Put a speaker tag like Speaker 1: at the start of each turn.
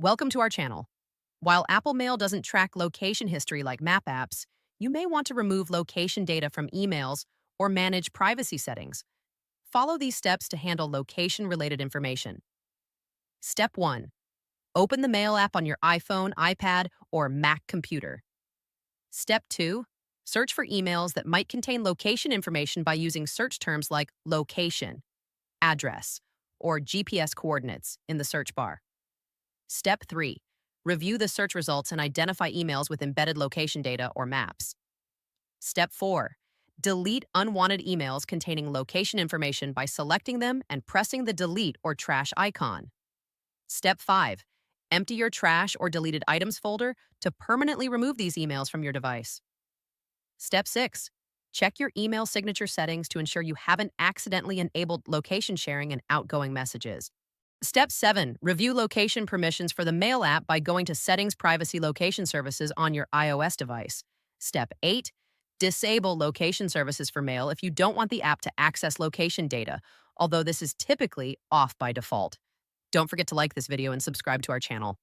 Speaker 1: Welcome to our channel. While Apple Mail doesn't track location history like map apps, you may want to remove location data from emails or manage privacy settings. Follow these steps to handle location-related information. Step 1. Open the Mail app on your iPhone, iPad, or Mac computer. Step 2. Search for emails that might contain location information by using search terms like location, address, or GPS coordinates in the search bar. Step 3. Review the search results and identify emails with embedded location data or maps. Step 4. Delete unwanted emails containing location information by selecting them and pressing the delete or trash icon. Step 5. Empty your trash or deleted items folder to permanently remove these emails from your device. Step 6. Check your email signature settings to ensure you haven't accidentally enabled location sharing in outgoing messages. Step 7. Review location permissions for the Mail app by going to Settings Privacy Location Services on your iOS device. Step 8. Disable location services for Mail if you don't want the app to access location data, although this is typically off by default. Don't forget to like this video and subscribe to our channel.